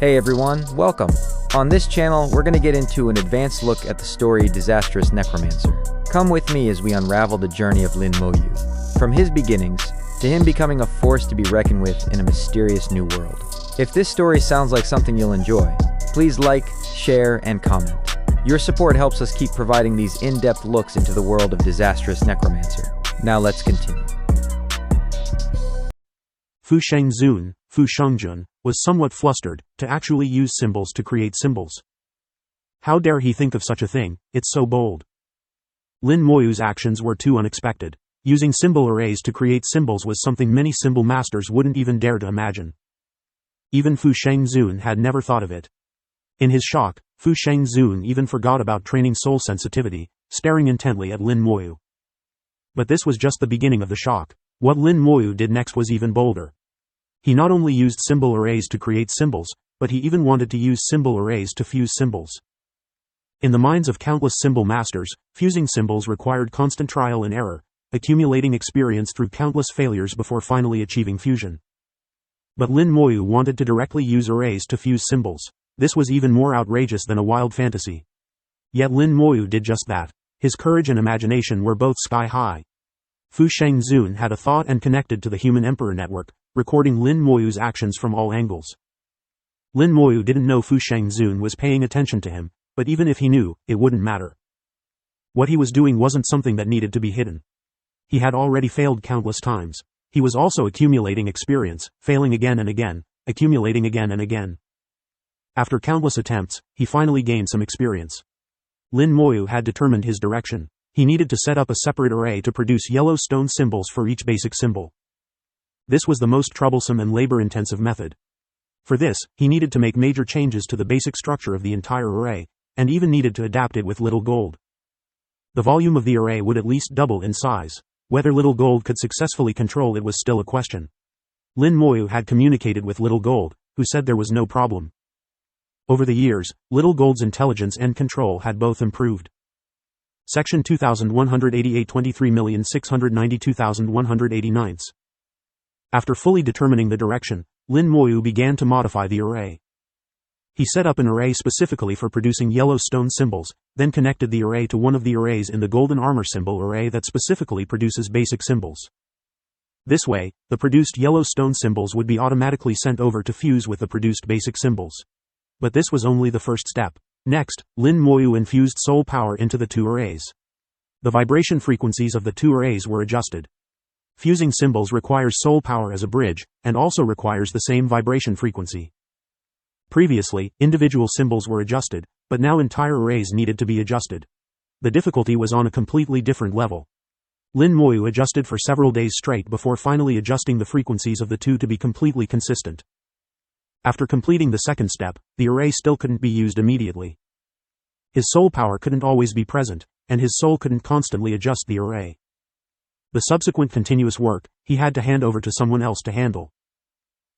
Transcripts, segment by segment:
Hey everyone, welcome. On this channel, we're going to get into an advanced look at the story Disastrous Necromancer. Come with me as we unravel the journey of Lin Moyu, from his beginnings to him becoming a force to be reckoned with in a mysterious new world. If this story sounds like something you'll enjoy, please like, share, and comment. Your support helps us keep providing these in-depth looks into the world of Disastrous Necromancer. Now let's continue. Fu Shengjun, was somewhat flustered to actually use symbols to create symbols. How dare he think of such a thing, it's so bold. Lin Moyu's actions were too unexpected. Using symbol arrays to create symbols was something many symbol masters wouldn't even dare to imagine. Even Fu Shengjun had never thought of it. In his shock, Fu Shengjun even forgot about training soul sensitivity, staring intently at Lin Moyu. But this was just the beginning of the shock. What Lin Moyu did next was even bolder. He not only used symbol arrays to create symbols, but he even wanted to use symbol arrays to fuse symbols. In the minds of countless symbol masters, fusing symbols required constant trial and error, accumulating experience through countless failures before finally achieving fusion. But Lin Moyu wanted to directly use arrays to fuse symbols. This was even more outrageous than a wild fantasy. Yet Lin Moyu did just that. His courage and imagination were both sky high. Fu Shengjun had a thought and connected to the Human Emperor network, recording Lin Moyu's actions from all angles. Lin Moyu didn't know Fu Shengjun was paying attention to him, but even if he knew, it wouldn't matter. What he was doing wasn't something that needed to be hidden. He had already failed countless times. He was also accumulating experience, failing again and again, accumulating again and again. After countless attempts, he finally gained some experience. Lin Moyu had determined his direction. He needed to set up a separate array to produce yellow stone symbols for each basic symbol. This was the most troublesome and labor-intensive method. For this, he needed to make major changes to the basic structure of the entire array, and even needed to adapt it with Little Gold. The volume of the array would at least double in size. Whether Little Gold could successfully control it was still a question. Lin Moyu had communicated with Little Gold, who said there was no problem. Over the years, Little Gold's intelligence and control had both improved. Section 2188 23,692,189. After fully determining the direction, Lin Moyu began to modify the array. He set up an array specifically for producing yellow stone symbols, then connected the array to one of the arrays in the golden armor symbol array that specifically produces basic symbols. This way, the produced yellow stone symbols would be automatically sent over to fuse with the produced basic symbols. But this was only the first step. Next, Lin Moyu infused soul power into the two arrays. The vibration frequencies of the two arrays were adjusted. Fusing symbols requires soul power as a bridge, and also requires the same vibration frequency. Previously, individual symbols were adjusted, but now entire arrays needed to be adjusted. The difficulty was on a completely different level. Lin Moyu adjusted for several days straight before finally adjusting the frequencies of the two to be completely consistent. After completing the second step, the array still couldn't be used immediately. His soul power couldn't always be present, and his soul couldn't constantly adjust the array. The subsequent continuous work, he had to hand over to someone else to handle.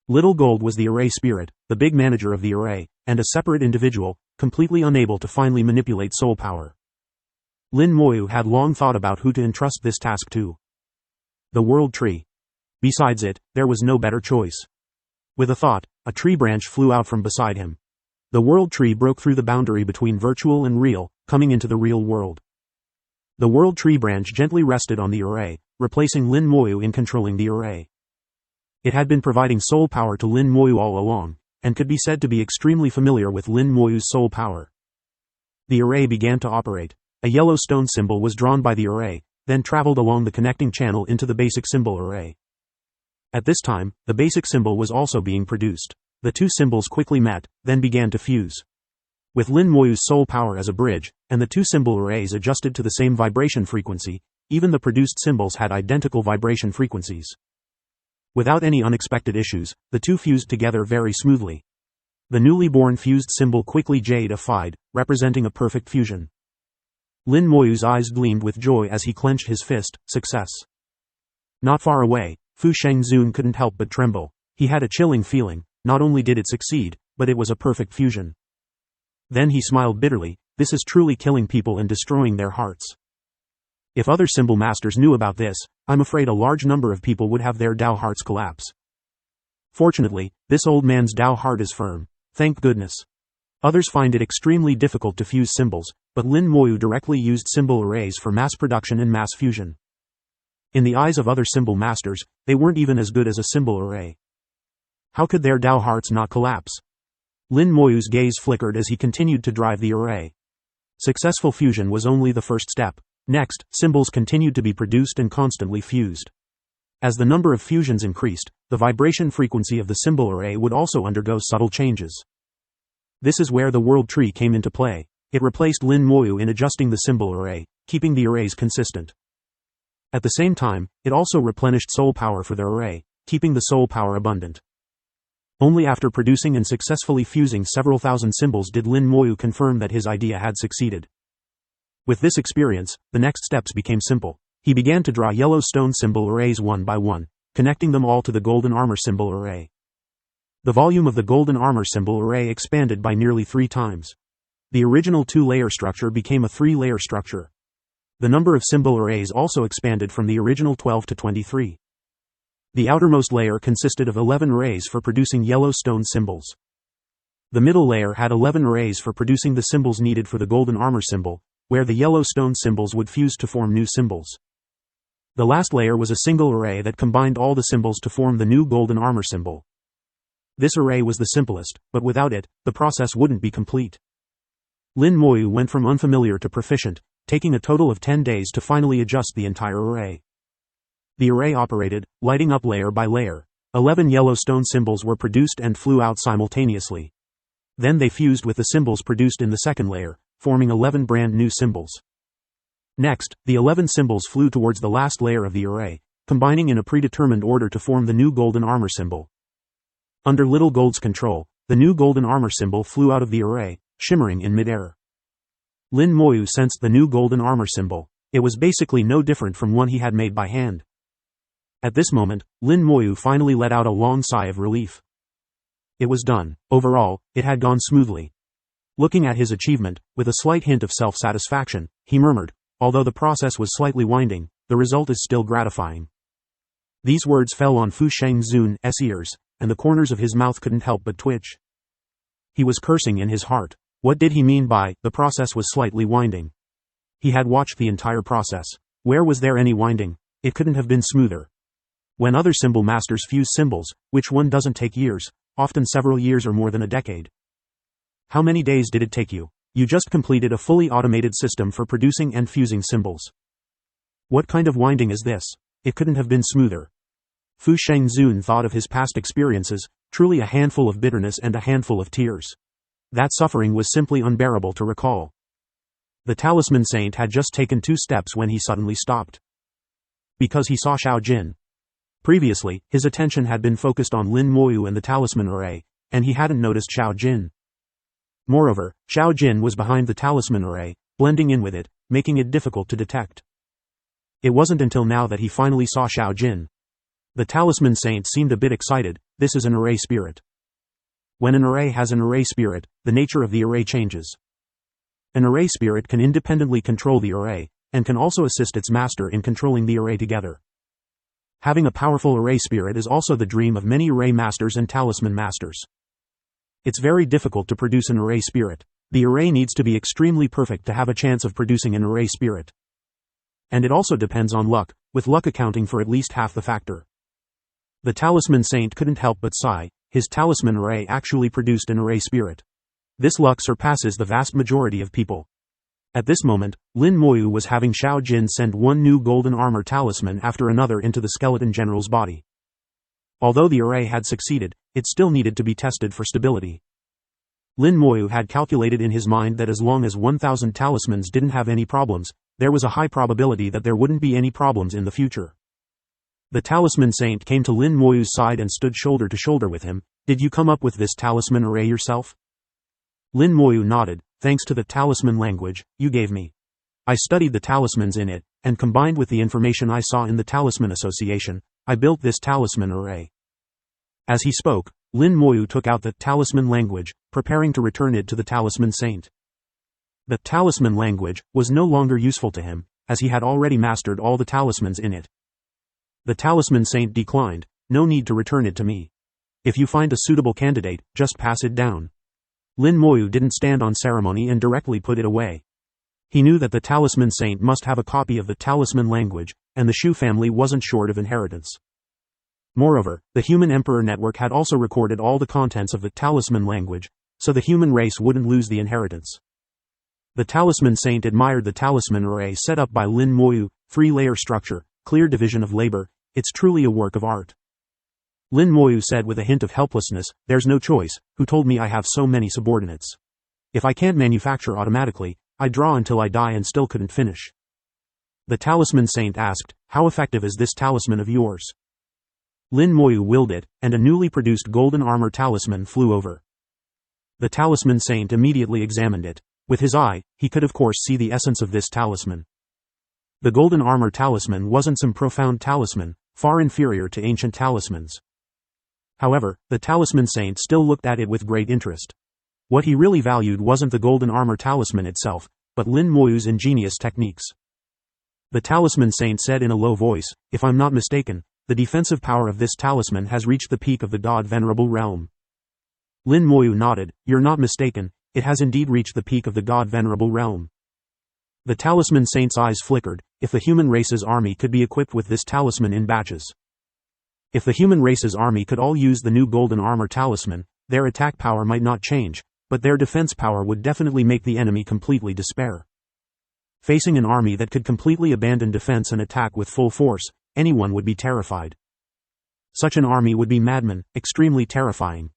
Little Gold was the array spirit, the big manager of the array, and a separate individual, completely unable to finally manipulate soul power. Lin Moyu had long thought about who to entrust this task to. The World Tree. Besides it, there was no better choice. With a thought, a tree branch flew out from beside him. The World Tree broke through the boundary between virtual and real, coming into the real world. The World Tree branch gently rested on the array, replacing Lin Moyu in controlling the array. It had been providing soul power to Lin Moyu all along, and could be said to be extremely familiar with Lin Moyu's soul power. The array began to operate. A yellow stone symbol was drawn by the array, then traveled along the connecting channel into the basic symbol array. At this time, the basic symbol was also being produced. The two symbols quickly met, then began to fuse. With Lin Moyu's soul power as a bridge, and the two symbol arrays adjusted to the same vibration frequency, even the produced symbols had identical vibration frequencies. Without any unexpected issues, the two fused together very smoothly. The newly born fused symbol quickly jade-ified, representing a perfect fusion. Lin Moyu's eyes gleamed with joy as he clenched his fist. Success. Not far away, Fu Shengjun couldn't help but tremble. He had a chilling feeling. Not only did it succeed, but it was a perfect fusion. Then he smiled bitterly. This is truly killing people and destroying their hearts. If other symbol masters knew about this, I'm afraid a large number of people would have their Dao hearts collapse. Fortunately, this old man's Dao heart is firm. Thank goodness. Others find it extremely difficult to fuse symbols, but Lin Moyu directly used symbol arrays for mass production and mass fusion. In the eyes of other symbol masters, they weren't even as good as a symbol array. How could their Dao hearts not collapse? Lin Moyu's gaze flickered as he continued to drive the array. Successful fusion was only the first step. Next, symbols continued to be produced and constantly fused. As the number of fusions increased, the vibration frequency of the symbol array would also undergo subtle changes. This is where the world tree came into play. It replaced Lin Moyu in adjusting the symbol array, keeping the arrays consistent. At the same time, it also replenished soul power for the array, keeping the soul power abundant. Only after producing and successfully fusing several thousand symbols did Lin Moyu confirm that his idea had succeeded. With this experience, the next steps became simple. He began to draw yellow stone symbol arrays one by one, connecting them all to the golden armor symbol array. The volume of the golden armor symbol array expanded by nearly 3 times. The original 2-layer structure became a 3-layer structure. The number of symbol arrays also expanded from the original 12 to 23. The outermost layer consisted of 11 arrays for producing yellow stone symbols. The middle layer had 11 arrays for producing the symbols needed for the golden armor symbol, where the yellow stone symbols would fuse to form new symbols. The last layer was a single array that combined all the symbols to form the new golden armor symbol. This array was the simplest, but without it, the process wouldn't be complete. Lin Moyu went from unfamiliar to proficient, taking a total of 10 days to finally adjust the entire array. The array operated, lighting up layer by layer. 11 yellow stone symbols were produced and flew out simultaneously. Then they fused with the symbols produced in the second layer, forming 11 brand new symbols. Next, the 11 symbols flew towards the last layer of the array, combining in a predetermined order to form the new golden armor symbol. Under Little Gold's control, the new golden armor symbol flew out of the array, shimmering in midair. Lin Moyu sensed the new golden armor symbol. It was basically no different from one he had made by hand. At this moment, Lin Moyu finally let out a long sigh of relief. It was done. Overall, it had gone smoothly. Looking at his achievement, with a slight hint of self-satisfaction, he murmured, although the process was slightly winding, the result is still gratifying. These words fell on Fu Shengzun's ears, and the corners of his mouth couldn't help but twitch. He was cursing in his heart. What did he mean by, the process was slightly winding? He had watched the entire process. Where was there any winding? It couldn't have been smoother. When other symbol masters fuse symbols, which one doesn't take years, often several years or more than a decade? How many days did it take you? You just completed a fully automated system for producing and fusing symbols. What kind of winding is this? It couldn't have been smoother. Fu Shengzun thought of his past experiences, truly a handful of bitterness and a handful of tears. That suffering was simply unbearable to recall. The talisman saint had just taken 2 steps when he suddenly stopped. Because he saw Xiao Jin. Previously, his attention had been focused on Lin Moyu and the talisman array, and he hadn't noticed Xiao Jin. Moreover, Xiao Jin was behind the talisman array, blending in with it, making it difficult to detect. It wasn't until now that he finally saw Xiao Jin. The talisman saint seemed a bit excited. This is an array spirit. When an array has an array spirit, the nature of the array changes. An array spirit can independently control the array, and can also assist its master in controlling the array together. Having a powerful array spirit is also the dream of many array masters and talisman masters. It's very difficult to produce an array spirit. The array needs to be extremely perfect to have a chance of producing an array spirit. And it also depends on luck, with luck accounting for at least half the factor. The talisman saint couldn't help but sigh. His talisman array actually produced an array spirit. This luck surpasses the vast majority of people. At this moment, Lin Moyu was having Xiao Jin send one new golden armor talisman after another into the skeleton general's body. Although the array had succeeded, it still needed to be tested for stability. Lin Moyu had calculated in his mind that as long as 1,000 talismans didn't have any problems, there was a high probability that there wouldn't be any problems in the future. The talisman saint came to Lin Moyu's side and stood shoulder to shoulder with him. Did you come up with this talisman array yourself? Lin Moyu nodded. Thanks to the talisman language you gave me. I studied the talismans in it, and combined with the information I saw in the talisman association, I built this talisman array. As he spoke, Lin Moyu took out the talisman language, preparing to return it to the talisman saint. The talisman language was no longer useful to him, as he had already mastered all the talismans in it. The talisman saint declined. No need to return it to me. If you find a suitable candidate, just pass it down. Lin Moyu didn't stand on ceremony and directly put it away. He knew that the Talisman Saint must have a copy of the Talisman language, and the Shu family wasn't short of inheritance. Moreover, the Human Emperor Network had also recorded all the contents of the Talisman language, so the human race wouldn't lose the inheritance. The Talisman Saint admired the Talisman array set up by Lin Moyu, 3-layer structure, clear division of labor, it's truly a work of art. Lin Moyu said with a hint of helplessness, there's no choice, who told me I have so many subordinates? If I can't manufacture automatically, I draw until I die and still couldn't finish. The Talisman Saint asked, how effective is this talisman of yours? Lin Moyu willed it, and a newly produced golden armor talisman flew over. The Talisman Saint immediately examined it. With his eye, he could of course see the essence of this talisman. The golden armor talisman wasn't some profound talisman, far inferior to ancient talismans. However, the Talisman Saint still looked at it with great interest. What he really valued wasn't the golden armor talisman itself, but Lin Moyu's ingenious techniques. The Talisman Saint said in a low voice, if I'm not mistaken, the defensive power of this talisman has reached the peak of the God Venerable realm. Lin Moyu nodded, you're not mistaken, it has indeed reached the peak of the God Venerable realm. The Talisman Saint's eyes flickered, if the human race's army could be equipped with this talisman in batches. If the human race's army could all use the new golden armor talisman, their attack power might not change, but their defense power would definitely make the enemy completely despair. Facing an army that could completely abandon defense and attack with full force, anyone would be terrified. Such an army would be madmen, extremely terrifying.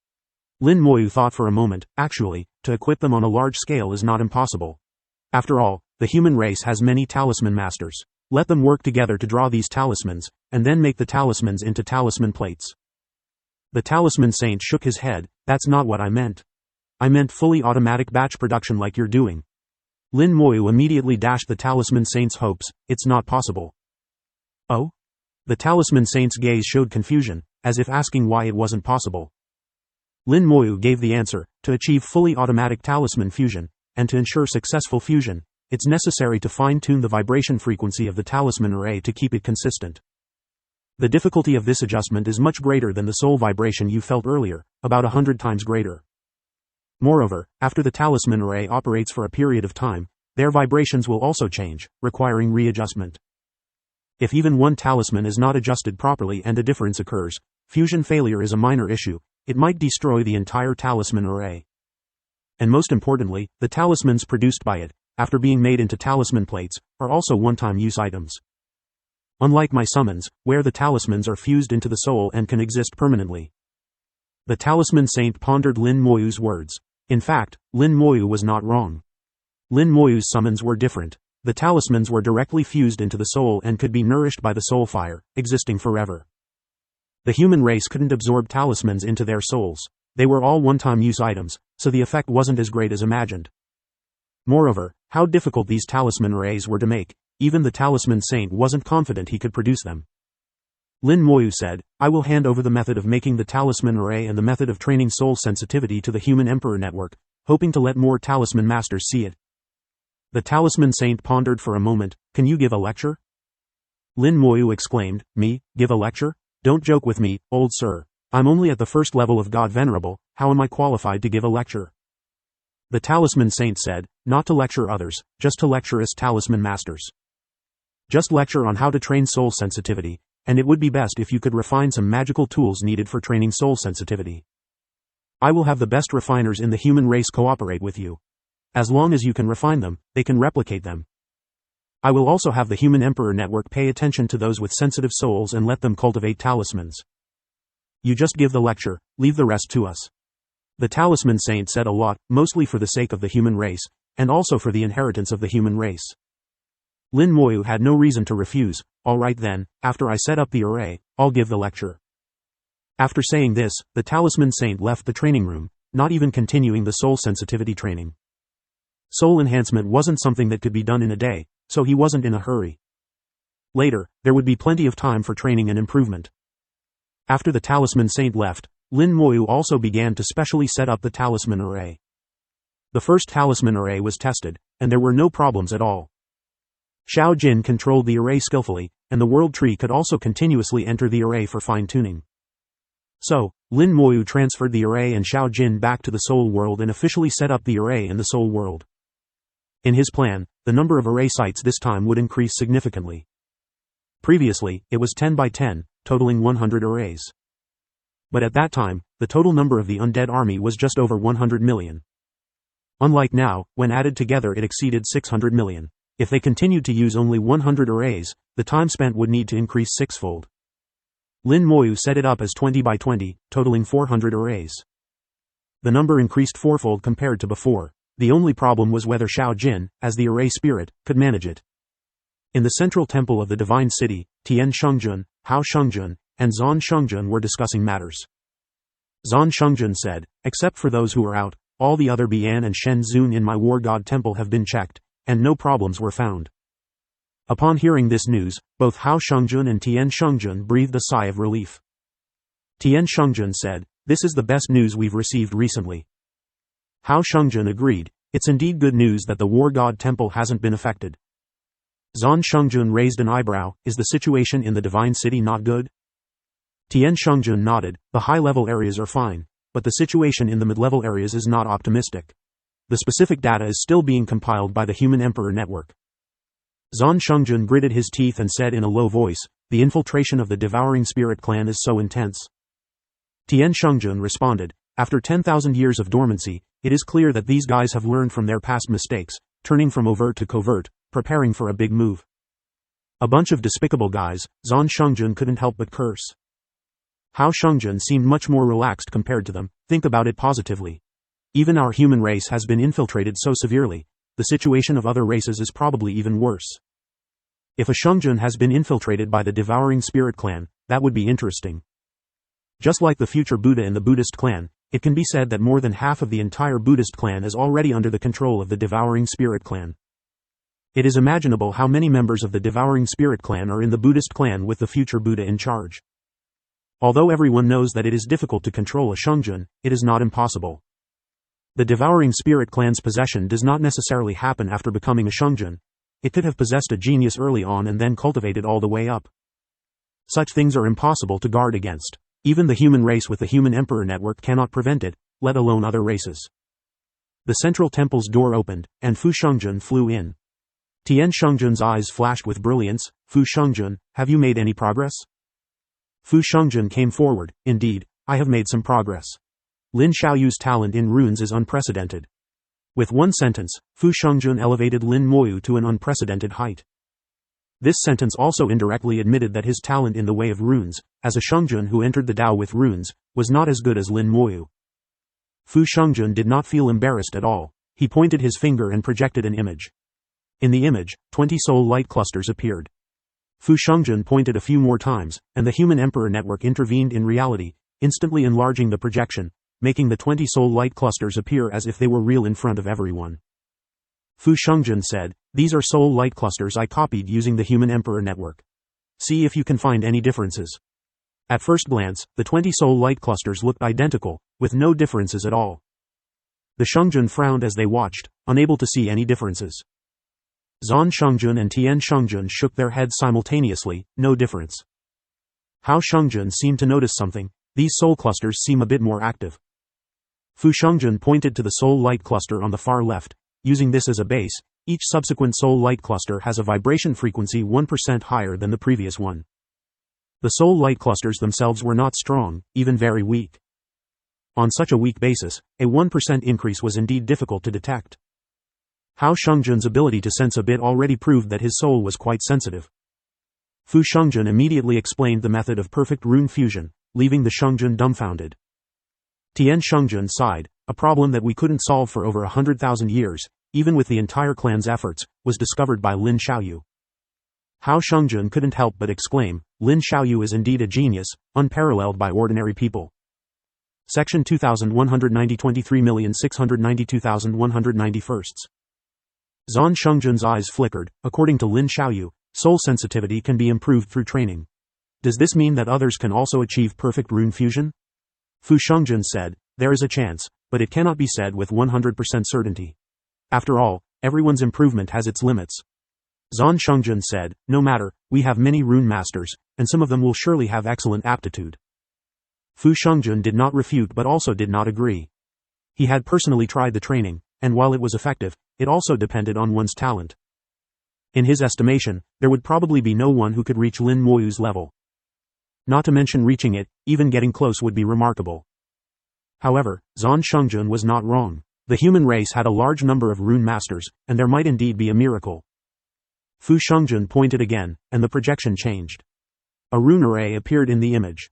Lin Moyu thought for a moment, actually, to equip them on a large scale is not impossible. After all, the human race has many talisman masters. Let them work together to draw these talismans, and then make the talismans into talisman plates. The Talisman Saint shook his head, that's not what I meant. I meant fully automatic batch production like you're doing. Lin Moyu immediately dashed the Talisman Saint's hopes, it's not possible. Oh? The Talisman Saint's gaze showed confusion, as if asking why it wasn't possible. Lin Moyu gave the answer, to achieve fully automatic talisman fusion, and to ensure successful fusion, it's necessary to fine-tune the vibration frequency of the talisman array to keep it consistent. The difficulty of this adjustment is much greater than the soul vibration you felt earlier, about 100 times greater. Moreover, after the talisman array operates for a period of time, their vibrations will also change, requiring readjustment. If even one talisman is not adjusted properly and a difference occurs, fusion failure is a minor issue, it might destroy the entire talisman array. And most importantly, the talismans produced by it, after being made into talisman plates, are also one-time use items. Unlike my summons, where the talismans are fused into the soul and can exist permanently. The Talisman Saint pondered Lin Moyu's words. In fact, Lin Moyu was not wrong. Lin Moyu's summons were different. The talismans were directly fused into the soul and could be nourished by the soul fire, existing forever. The human race couldn't absorb talismans into their souls. They were all one-time use items, so the effect wasn't as great as imagined. Moreover, how difficult these talisman arrays were to make, even the Talisman Saint wasn't confident he could produce them. Lin Moyu said, I will hand over the method of making the talisman array and the method of training soul sensitivity to the Human Emperor Network, hoping to let more talisman masters see it. The Talisman Saint pondered for a moment, can you give a lecture? Lin Moyu exclaimed, me, give a lecture? Don't joke with me, old sir. I'm only at the first level of God Venerable, how am I qualified to give a lecture? The Talisman Saint said, not to lecture others, just to lecture as talisman masters. Just lecture on how to train soul sensitivity, and it would be best if you could refine some magical tools needed for training soul sensitivity. I will have the best refiners in the human race cooperate with you. As long as you can refine them, they can replicate them. I will also have the Human Emperor Network pay attention to those with sensitive souls and let them cultivate talismans. You just give the lecture, leave the rest to us. The Talisman Saint said a lot, mostly for the sake of the human race, and also for the inheritance of the human race. Lin Moyu had no reason to refuse. All right then, after I set up the array, I'll give the lecture. After saying this, the Talisman Saint left the training room, not even continuing the soul sensitivity training. Soul enhancement wasn't something that could be done in a day, so he wasn't in a hurry. Later, there would be plenty of time for training and improvement. After the Talisman Saint left, Lin Moyu also began to specially set up the talisman array. The first talisman array was tested, and there were no problems at all. Xiao Jin controlled the array skillfully, and the world tree could also continuously enter the array for fine-tuning. So, Lin Moyu transferred the array and Xiao Jin back to the Soul World and officially set up the array in the Soul World. In his plan, the number of array sites this time would increase significantly. Previously, it was 10 by 10, totaling 100 arrays. But at that time, the total number of the undead army was just over 100 million. Unlike now, when added together it exceeded 600 million. If they continued to use only 100 arrays, the time spent would need to increase sixfold. Lin Moyu set it up as 20 by 20, totaling 400 arrays. The number increased fourfold compared to before. The only problem was whether Xiao Jin, as the array spirit, could manage it. In the central temple of the Divine City, Tian Shengjun, Hao Shengjun, and Zan Shengjun were discussing matters. Zan Shengjun said, "Except for those who are out, all the other Bian and Shen Zun in my war god temple have been checked, and no problems were found." Upon hearing this news, both Hao Shengjun and Tian Shengjun breathed a sigh of relief. Tian Shengjun said, "This is the best news we've received recently." Hao Shengjun agreed, "It's indeed good news that the war god temple hasn't been affected." Zan Shengjun raised an eyebrow, "Is the situation in the Divine City not good?" Tian Shengjun nodded, "The high-level areas are fine, but the situation in the mid-level areas is not optimistic. The specific data is still being compiled by the Human Emperor Network." Zan Shengjun gritted his teeth and said in a low voice, "The infiltration of the Devouring Spirit clan is so intense." Tian Shengjun responded, "After 10,000 years of dormancy, it is clear that these guys have learned from their past mistakes, turning from overt to covert, preparing for a big move." A bunch of despicable guys, Zan Shengjun couldn't help but curse. Hao Shengjun seemed much more relaxed compared to them. "Think about it positively. Even our human race has been infiltrated so severely, the situation of other races is probably even worse. If a Shengjun has been infiltrated by the Devouring Spirit clan, that would be interesting. Just like the future Buddha in the Buddhist clan, it can be said that more than half of the entire Buddhist clan is already under the control of the Devouring Spirit clan. It is imaginable how many members of the Devouring Spirit clan are in the Buddhist clan with the future Buddha in charge. Although everyone knows that it is difficult to control a Shengjun, it is not impossible. The Devouring Spirit clan's possession does not necessarily happen after becoming a Shengjun. It could have possessed a genius early on and then cultivated all the way up. Such things are impossible to guard against. Even the human race with the Human Emperor Network cannot prevent it, let alone other races. The central temple's door opened, and Fu Shengjun flew in. Tian Shengjun's eyes flashed with brilliance. "Fu Shengjun, have you made any progress?" Fu Shengjun came forward. "Indeed, I have made some progress. Lin Xiaoyu's talent in runes is unprecedented." With one sentence, Fu Shengjun elevated Lin Moyu to an unprecedented height. This sentence also indirectly admitted that his talent in the way of runes, as a Shengjun who entered the Dao with runes, was not as good as Lin Moyu. Fu Shengjun did not feel embarrassed at all. He pointed his finger and projected an image. In the image, 20 soul light clusters appeared. Fu Shengjun pointed a few more times, and the Human Emperor Network intervened in reality, instantly enlarging the projection, making the 20 soul light clusters appear as if they were real in front of everyone. Fu Shengjun said, "These are soul light clusters I copied using the Human Emperor Network. See if you can find any differences." At first glance, the 20 soul light clusters looked identical, with no differences at all. The Shengjun frowned as they watched, unable to see any differences. Zan Shengjun and Tian Shengjun shook their heads simultaneously, no difference. Hao Shengjun seemed to notice something. "These soul clusters seem a bit more active." Fu Shengjun pointed to the soul light cluster on the far left. Using this as a base, each subsequent soul light cluster has a vibration frequency 1% higher than the previous one. The soul light clusters themselves were not strong, even very weak. On such a weak basis, a 1% increase was indeed difficult to detect. Hao Shengjun's ability to sense a bit already proved that his soul was quite sensitive. Fu Shengjun immediately explained the method of perfect rune fusion, leaving the Shengjun dumbfounded. Tian Shengjun sighed, "A problem that we couldn't solve for over 100,000 years, even with the entire clan's efforts, was discovered by Lin Xiaoyu." Hao Shengjun couldn't help but exclaim, "Lin Xiaoyu is indeed a genius, unparalleled by ordinary people." Section 2190 23,692,191. Zan Shengjun's eyes flickered. "According to Lin Xiaoyu, soul sensitivity can be improved through training. Does this mean that others can also achieve perfect rune fusion?" Fu Shengjun said, "There is a chance, but it cannot be said with 100% certainty. After all, everyone's improvement has its limits." Zan Shengjun said, "No matter, we have many rune masters, and some of them will surely have excellent aptitude." Fu Shengjun did not refute but also did not agree. He had personally tried the training, and while it was effective, it also depended on one's talent. In his estimation, there would probably be no one who could reach Lin Moyu's level. Not to mention reaching it, even getting close would be remarkable. However, Zhan Shengjun was not wrong. The human race had a large number of rune masters, and there might indeed be a miracle. Fu Shengjun pointed again, and the projection changed. A rune array appeared in the image.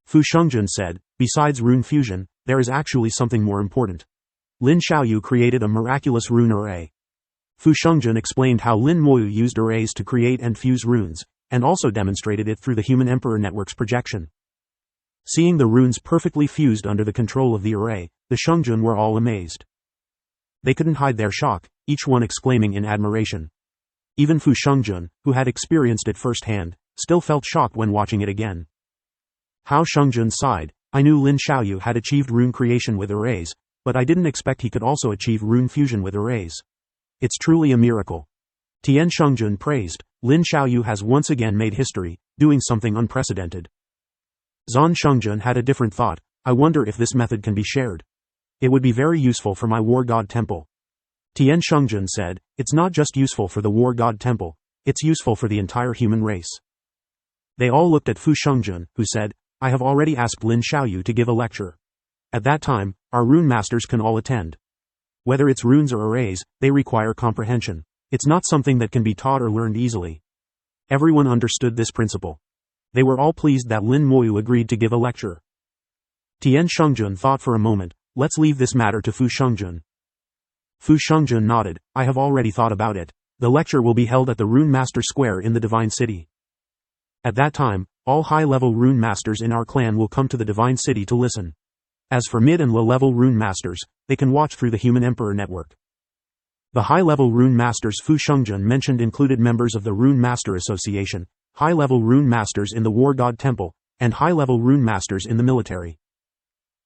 Fu Shengjun said, besides rune fusion, there is actually something more important. Lin Xiaoyu created a miraculous rune array. Fu Shengjun explained how Lin Moyu used arrays to create and fuse runes, and also demonstrated it through the Human Emperor Network's projection. Seeing the runes perfectly fused under the control of the array, the Shengjun were all amazed. They couldn't hide their shock, each one exclaiming in admiration. Even Fu Shengjun, who had experienced it firsthand, still felt shocked when watching it again. Hao Shengjun sighed, I knew Lin Xiaoyu had achieved rune creation with arrays, but I didn't expect he could also achieve rune fusion with arrays. It's truly a miracle. Tian Shengjun praised, Lin Xiaoyu has once again made history, doing something unprecedented. Zhan Shengjun had a different thought, I wonder if this method can be shared. It would be very useful for my war god temple. Tian Shengjun said, it's not just useful for the war god temple, it's useful for the entire human race. They all looked at Fu Shengjun, who said, I have already asked Lin Xiaoyu to give a lecture. At that time, our rune masters can all attend. Whether it's runes or arrays, they require comprehension. It's not something that can be taught or learned easily. Everyone understood this principle. They were all pleased that Lin Moyu agreed to give a lecture. Tian Shengjun thought for a moment, let's leave this matter to Fu Shengjun. Fu Shengjun nodded, I have already thought about it. The lecture will be held at the Rune Master Square in the Divine City. At that time, all high-level rune masters in our clan will come to the Divine City to listen. As for mid and low-level rune masters, they can watch through the Human Emperor Network. The high-level rune masters Fu Shengjun mentioned included members of the Rune Master Association, high-level rune masters in the War God Temple, and high-level rune masters in the military.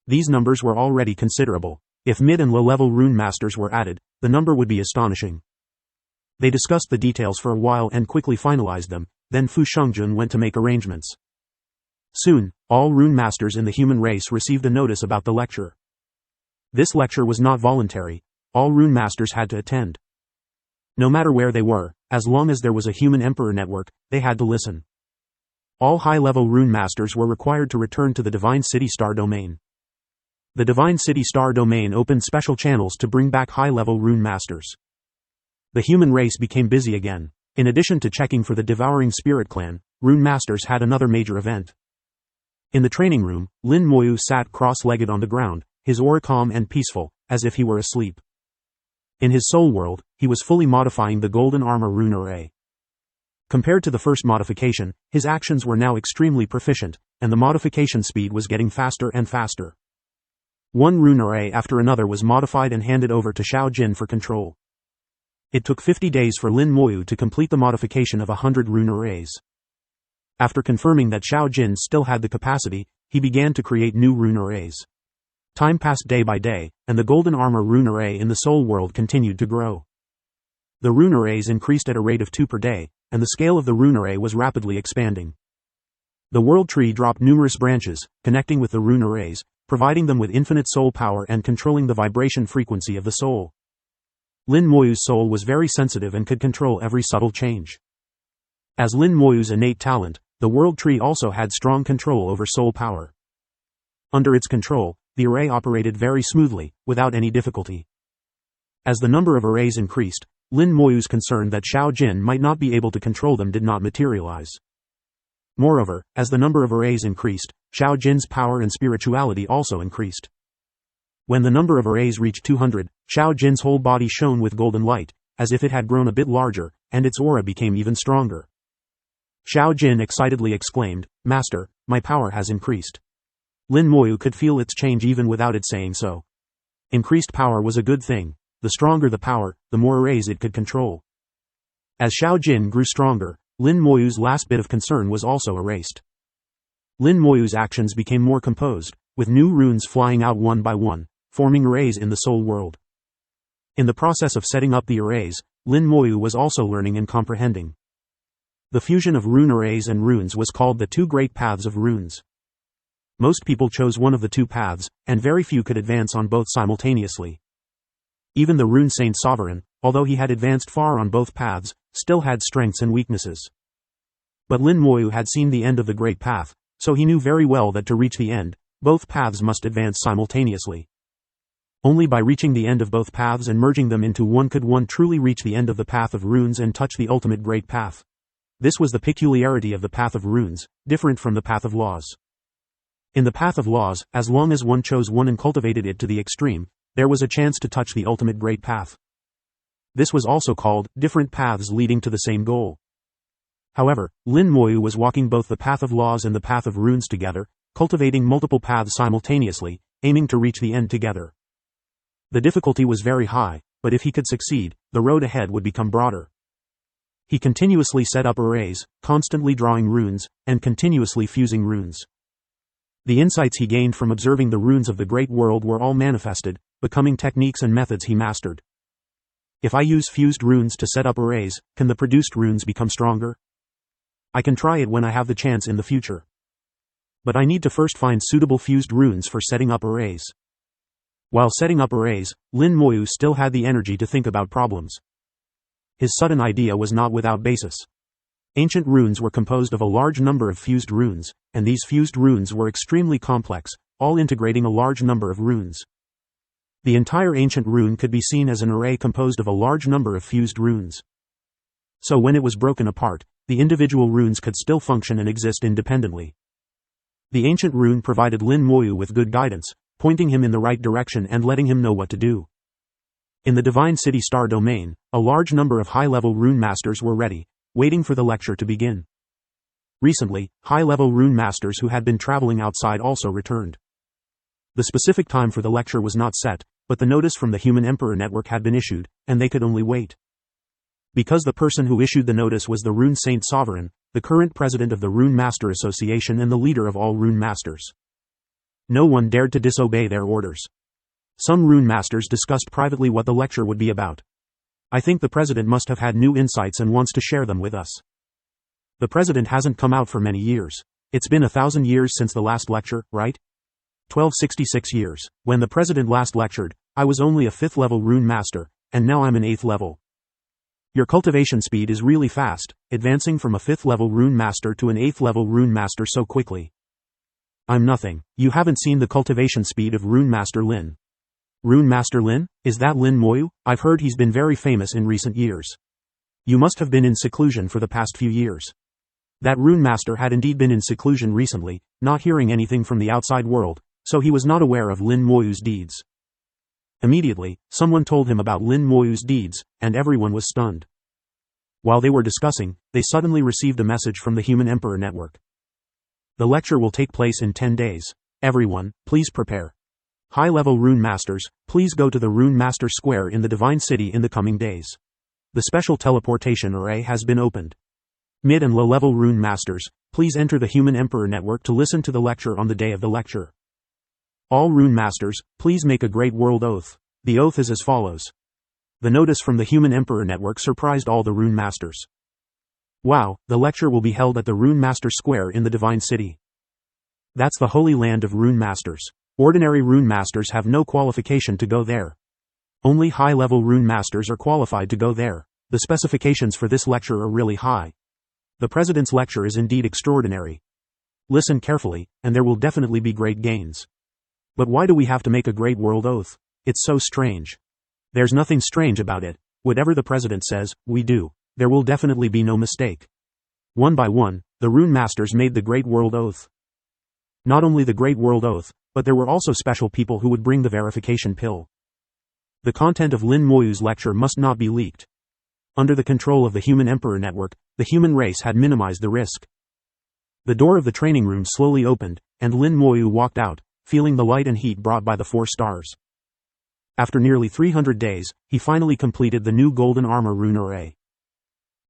These numbers were already considerable. If mid and low-level rune masters were added, the number would be astonishing. They discussed the details for a while and quickly finalized them, then Fu Shengjun went to make arrangements. Soon, all rune masters in the human race received a notice about the lecture. This lecture was not voluntary, all rune masters had to attend. No matter where they were, as long as there was a Human Emperor Network, they had to listen. All high-level rune masters were required to return to the Divine City Star Domain. The Divine City Star Domain opened special channels to bring back high-level rune masters. The human race became busy again. In addition to checking for the Devouring Spirit Clan, rune masters had another major event. In the training room, Lin Moyu sat cross-legged on the ground, his aura calm and peaceful, as if he were asleep. In his soul world, he was fully modifying the Golden Armor rune array. Compared to the first modification, his actions were now extremely proficient, and the modification speed was getting faster and faster. One rune array after another was modified and handed over to Xiao Jin for control. It took 50 days for Lin Moyu to complete the modification of 100 rune arrays. After confirming that Xiao Jin still had the capacity, he began to create new rune arrays. Time passed day by day, and the Golden Armor rune array in the Soul World continued to grow. The rune arrays increased at a rate of 2 per day, and the scale of the rune array was rapidly expanding. The World Tree dropped numerous branches, connecting with the rune arrays, providing them with infinite soul power and controlling the vibration frequency of the soul. Lin Moyu's soul was very sensitive and could control every subtle change. As Lin Moyu's innate talent, the World Tree also had strong control over soul power. Under its control, the array operated very smoothly, without any difficulty. As the number of arrays increased, Lin Moyu's concern that Xiao Jin might not be able to control them did not materialize. Moreover, as the number of arrays increased, Xiao Jin's power and spirituality also increased. When the number of arrays reached 200, Xiao Jin's whole body shone with golden light, as if it had grown a bit larger, and its aura became even stronger. Xiao Jin excitedly exclaimed, Master, my power has increased. Lin Moyu could feel its change even without it saying so. Increased power was a good thing. The stronger the power, the more arrays it could control. As Xiao Jin grew stronger, Lin Moyu's last bit of concern was also erased. Lin Moyu's actions became more composed, with new runes flying out one by one, forming arrays in the soul world. In the process of setting up the arrays, Lin Moyu was also learning and comprehending. The fusion of rune arrays and runes was called the two great paths of runes. Most people chose one of the two paths, and very few could advance on both simultaneously. Even the Rune Saint Sovereign, although he had advanced far on both paths, still had strengths and weaknesses. But Lin Moyu had seen the end of the Great Path, so he knew very well that to reach the end, both paths must advance simultaneously. Only by reaching the end of both paths and merging them into one could one truly reach the end of the Path of Runes and touch the ultimate Great Path. This was the peculiarity of the Path of Runes, different from the Path of Laws. In the Path of Laws, as long as one chose one and cultivated it to the extreme, there was a chance to touch the ultimate Great Path. This was also called different paths leading to the same goal. However, Lin Moyu was walking both the Path of Laws and the Path of Runes together, cultivating multiple paths simultaneously, aiming to reach the end together. The difficulty was very high, but if he could succeed, the road ahead would become broader. He continuously set up arrays, constantly drawing runes, and continuously fusing runes. The insights he gained from observing the runes of the great world were all manifested, becoming techniques and methods he mastered. If I use fused runes to set up arrays, can the produced runes become stronger? I can try it when I have the chance in the future. But I need to first find suitable fused runes for setting up arrays. While setting up arrays, Lin Moyu still had the energy to think about problems. His sudden idea was not without basis. Ancient runes were composed of a large number of fused runes, and these fused runes were extremely complex, all integrating a large number of runes. The entire ancient rune could be seen as an array composed of a large number of fused runes. So when it was broken apart, the individual runes could still function and exist independently. The ancient rune provided Lin Moyu with good guidance, pointing him in the right direction and letting him know what to do. In the Divine City Star Domain, a large number of high-level rune masters were ready, waiting for the lecture to begin. Recently, high-level rune masters who had been traveling outside also returned. The specific time for the lecture was not set, but the notice from the Human Emperor Network had been issued, and they could only wait. Because the person who issued the notice was the Rune Saint Sovereign, the current president of the Rune Master Association and the leader of all rune masters. No one dared to disobey their orders. Some rune masters discussed privately what the lecture would be about. I think the president must have had new insights and wants to share them with us. The president hasn't come out for many years. It's been 1,000 years since the last lecture, right? 1266 years. When the president last lectured, I was only a 5th level rune master, and now I'm an 8th level. Your cultivation speed is really fast, advancing from a 5th level rune master to an 8th level rune master so quickly. I'm nothing. You haven't seen the cultivation speed of Rune Master Lin. Rune Master Lin? Is that Lin Moyu? I've heard he's been very famous in recent years. You must have been in seclusion for the past few years. That Rune Master had indeed been in seclusion recently, not hearing anything from the outside world, so he was not aware of Lin Moyu's deeds. Immediately, someone told him about Lin Moyu's deeds, and everyone was stunned. While they were discussing, they suddenly received a message from the Human Emperor Network. The lecture will take place in 10 days. Everyone, please prepare. High-level rune masters, please go to the Rune Master Square in the Divine City in the coming days. The special teleportation array has been opened. Mid and low-level rune masters, please enter the Human Emperor Network to listen to the lecture on the day of the lecture. All rune masters, please make a great world oath. The oath is as follows. The notice from the Human Emperor Network surprised all the rune masters. Wow, the lecture will be held at the Rune Master Square in the Divine City. That's the holy land of rune masters. Ordinary rune masters have no qualification to go there. Only high-level rune masters are qualified to go there. The specifications for this lecture are really high. The president's lecture is indeed extraordinary. Listen carefully, and there will definitely be great gains. But why do we have to make a great world oath? It's so strange. There's nothing strange about it. Whatever the president says, we do. There will definitely be no mistake. One by one, the rune masters made the Great World Oath. Not only the Great World Oath, but there were also special people who would bring the verification pill. The content of Lin Moyu's lecture must not be leaked. Under the control of the Human Emperor Network, the human race had minimized the risk. The door of the training room slowly opened, and Lin Moyu walked out, feeling the light and heat brought by the 4 stars. After nearly 300 days, he finally completed the new golden armor rune array.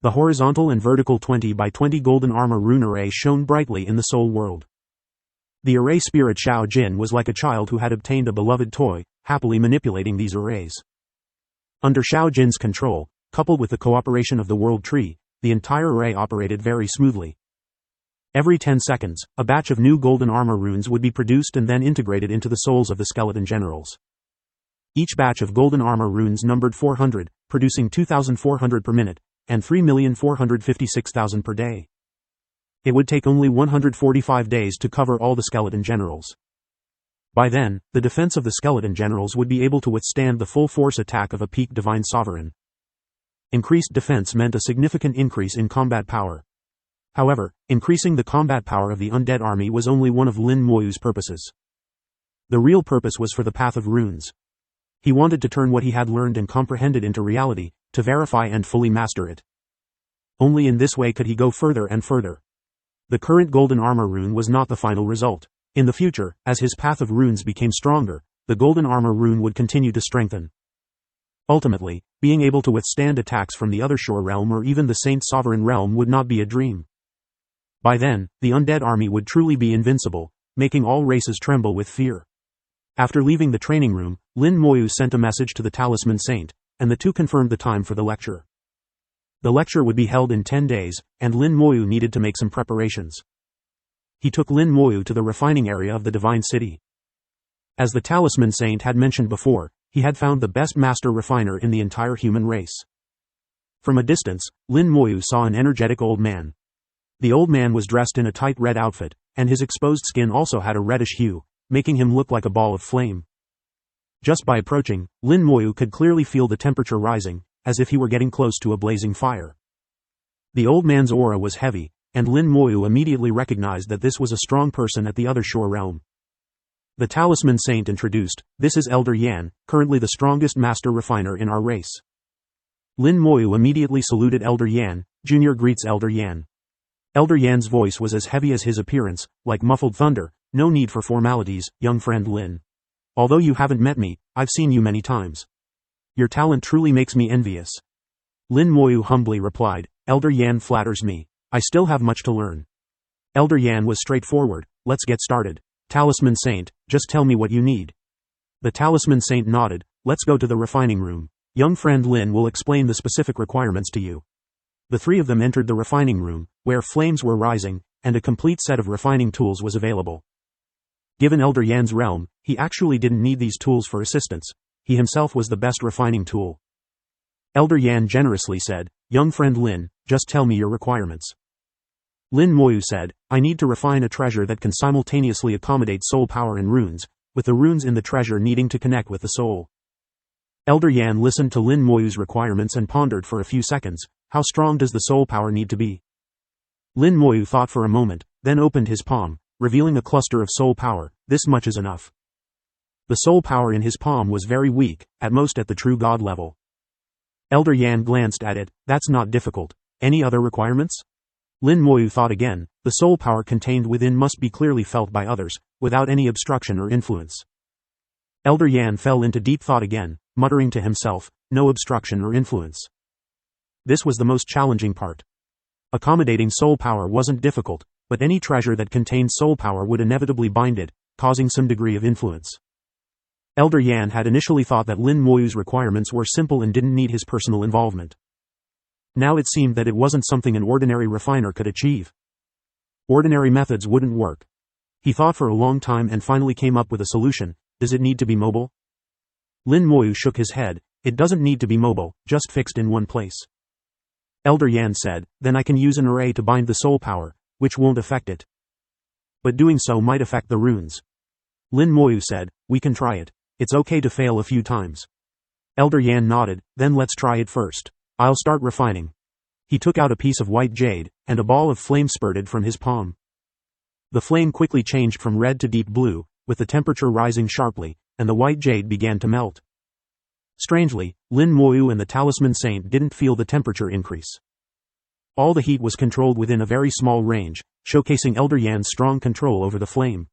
The horizontal and vertical 20 by 20 golden armor rune array shone brightly in the soul world. The array spirit Xiao Jin was like a child who had obtained a beloved toy, happily manipulating these arrays. Under Xiao Jin's control, coupled with the cooperation of the world tree, the entire array operated very smoothly. Every 10 seconds, a batch of new golden armor runes would be produced and then integrated into the souls of the skeleton generals. Each batch of golden armor runes numbered 400, producing 2,400 per minute, and 3,456,000 per day. It would take only 145 days to cover all the skeleton generals. By then, the defense of the skeleton generals would be able to withstand the full force attack of a peak divine sovereign. Increased defense meant a significant increase in combat power. However, increasing the combat power of the undead army was only one of Lin Moyu's purposes. The real purpose was for the Path of Runes. He wanted to turn what he had learned and comprehended into reality, to verify and fully master it. Only in this way could he go further and further. The current golden armor rune was not the final result. In the future, as his Path of Runes became stronger, the golden armor rune would continue to strengthen. Ultimately, being able to withstand attacks from the Othershore realm or even the Saint Sovereign realm would not be a dream. By then, the undead army would truly be invincible, making all races tremble with fear. After leaving the training room, Lin Moyu sent a message to the Talisman Saint, and the two confirmed the time for the lecture. The lecture would be held in 10 days, and Lin Moyu needed to make some preparations. He took Lin Moyu to the refining area of the Divine City. As the Talisman Saint had mentioned before, he had found the best master refiner in the entire human race. From a distance, Lin Moyu saw an energetic old man. The old man was dressed in a tight red outfit, and his exposed skin also had a reddish hue, making him look like a ball of flame. Just by approaching, Lin Moyu could clearly feel the temperature rising, as if he were getting close to a blazing fire. The old man's aura was heavy, and Lin Moyu immediately recognized that this was a strong person at the Othershore realm. The Talisman Saint introduced, "This is Elder Yan, currently the strongest master refiner in our race." Lin Moyu immediately saluted Elder Yan. "Junior greets Elder Yan." Elder Yan's voice was as heavy as his appearance, like muffled thunder. "No need for formalities, young friend Lin. Although you haven't met me, I've seen you many times. Your talent truly makes me envious." Lin Moyu humbly replied, "Elder Yan flatters me. I still have much to learn." Elder Yan was straightforward. "Let's get started. Talisman Saint, just tell me what you need." The Talisman Saint nodded. "Let's go to the refining room. Young friend Lin will explain the specific requirements to you." The three of them entered the refining room, where flames were rising, and a complete set of refining tools was available. Given Elder Yan's realm, he actually didn't need these tools for assistance. He himself was the best refining tool. Elder Yan generously said, "Young friend Lin, just tell me your requirements." Lin Moyu said, "I need to refine a treasure that can simultaneously accommodate soul power and runes, with the runes in the treasure needing to connect with the soul." Elder Yan listened to Lin Moyu's requirements and pondered for a few seconds. How strong does the soul power need to be? Lin Moyu thought for a moment, then opened his palm, revealing a cluster of soul power. This much is enough. The soul power in his palm was very weak, at most at the true god level. Elder Yan glanced at it. "That's not difficult. Any other requirements?" Lin Moyu thought again. The soul power contained within must be clearly felt by others, without any obstruction or influence. Elder Yan fell into deep thought again, muttering to himself, "No obstruction or influence." This was the most challenging part. Accommodating soul power wasn't difficult, but any treasure that contained soul power would inevitably bind it, causing some degree of influence. Elder Yan had initially thought that Lin Moyu's requirements were simple and didn't need his personal involvement. Now it seemed that it wasn't something an ordinary refiner could achieve. Ordinary methods wouldn't work. He thought for a long time and finally came up with a solution. Does it need to be mobile? Lin Moyu shook his head. It doesn't need to be mobile, just fixed in one place. Elder Yan said, "Then I can use an array to bind the soul power, which won't affect it. But doing so might affect the runes." Lin Moyu said, "We can try it. It's okay to fail a few times." Elder Yan nodded. "Then let's try it first. I'll start refining." He took out a piece of white jade, and a ball of flame spurted from his palm. The flame quickly changed from red to deep blue, with the temperature rising sharply, and the white jade began to melt. Strangely, Lin Moyu and the Talisman Saint didn't feel the temperature increase. All the heat was controlled within a very small range, showcasing Elder Yan's strong control over the flame.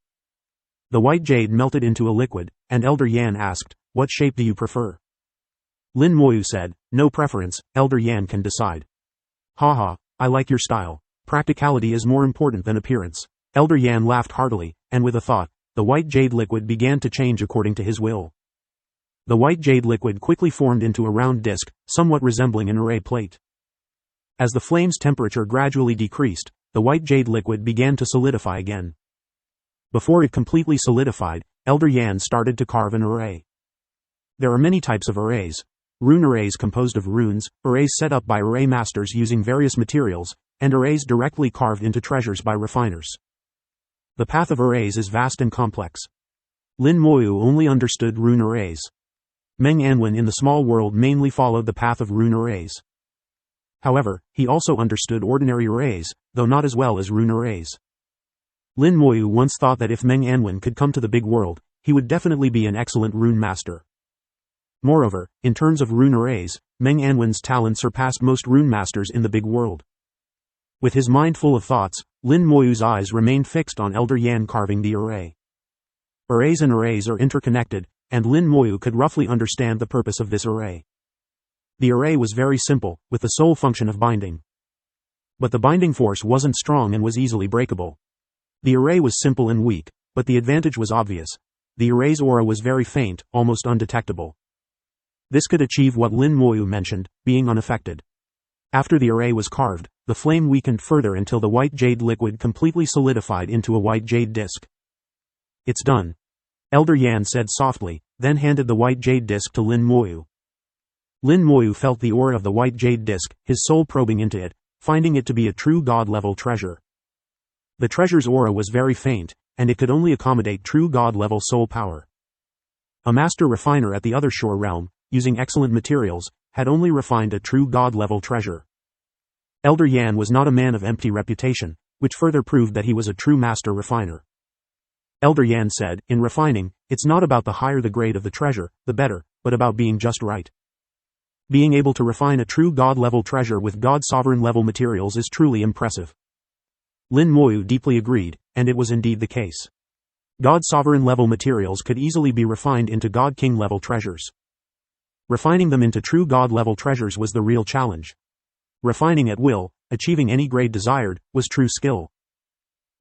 The white jade melted into a liquid, and Elder Yan asked, "What shape do you prefer?" Lin Moyu said, "No preference, Elder Yan can decide." "Haha, I like your style. Practicality is more important than appearance." Elder Yan laughed heartily, and with a thought, the white jade liquid began to change according to his will. The white jade liquid quickly formed into a round disc, somewhat resembling an array plate. As the flame's temperature gradually decreased, the white jade liquid began to solidify again. Before it completely solidified, Elder Yan started to carve an array. There are many types of arrays. Rune arrays composed of runes, arrays set up by array masters using various materials, and arrays directly carved into treasures by refiners. The path of arrays is vast and complex. Lin Moyu only understood rune arrays. Meng Anwen in the small world mainly followed the path of rune arrays. However, he also understood ordinary arrays, though not as well as rune arrays. Lin Moyu once thought that if Meng Anwen could come to the big world, he would definitely be an excellent rune master. Moreover, in terms of rune arrays, Meng Anwen's talent surpassed most rune masters in the big world. With his mind full of thoughts, Lin Moyu's eyes remained fixed on Elder Yan carving the array. Arrays and arrays are interconnected, and Lin Moyu could roughly understand the purpose of this array. The array was very simple, with the sole function of binding. But the binding force wasn't strong and was easily breakable. The array was simple and weak, but the advantage was obvious. The array's aura was very faint, almost undetectable. This could achieve what Lin Moyu mentioned, being unaffected. After the array was carved, the flame weakened further until the white jade liquid completely solidified into a white jade disc. "It's done," Elder Yan said softly, then handed the white jade disc to Lin Moyu. Lin Moyu felt the aura of the white jade disc, his soul probing into it, finding it to be a true god-level treasure. The treasure's aura was very faint, and it could only accommodate true god-level soul power. A master refiner at the other shore realm, using excellent materials, had only refined a true god-level treasure. Elder Yan was not a man of empty reputation, which further proved that he was a true master refiner. Elder Yan said, "In refining, it's not about the higher the grade of the treasure, the better, but about being just right. Being able to refine a true god-level treasure with god-sovereign-level materials is truly impressive." Lin Moyu deeply agreed, and it was indeed the case. God-sovereign-level materials could easily be refined into god-king-level treasures. Refining them into true god-level treasures was the real challenge. Refining at will, achieving any grade desired, was true skill.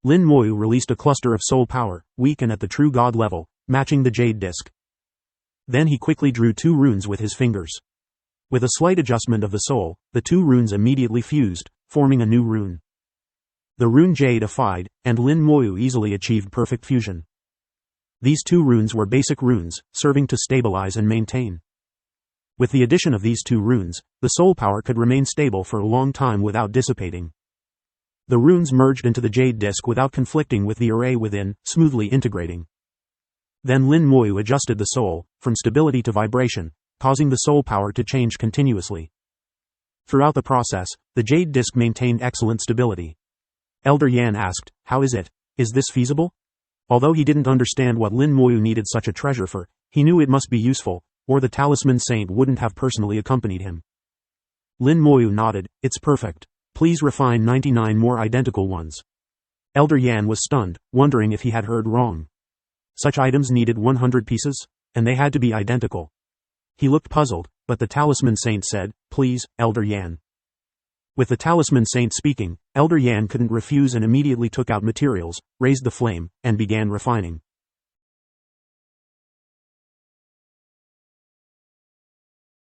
Lin Moyu released a cluster of soul power, weak and at the true god level, matching the jade disc. Then he quickly drew 2 runes with his fingers. With a slight adjustment of the soul, the 2 runes immediately fused, forming a new rune. The rune jade-ified, and Lin Moyu easily achieved perfect fusion. These 2 runes were basic runes, serving to stabilize and maintain. With the addition of these 2 runes, the soul power could remain stable for a long time without dissipating. The runes merged into the jade disc without conflicting with the array within, smoothly integrating. Then Lin Moyu adjusted the soul, from stability to vibration, causing the soul power to change continuously. Throughout the process, the jade disc maintained excellent stability. Elder Yan asked, "How is it? Is this feasible?" Although he didn't understand what Lin Moyu needed such a treasure for, he knew it must be useful, or the talisman saint wouldn't have personally accompanied him. Lin Moyu nodded, "It's perfect. Please refine 99 more identical ones." Elder Yan was stunned, wondering if he had heard wrong. Such items needed 100 pieces, and they had to be identical. He looked puzzled, but the talisman saint said, "Please, Elder Yan." With the talisman saint speaking, Elder Yan couldn't refuse and immediately took out materials, raised the flame, and began refining.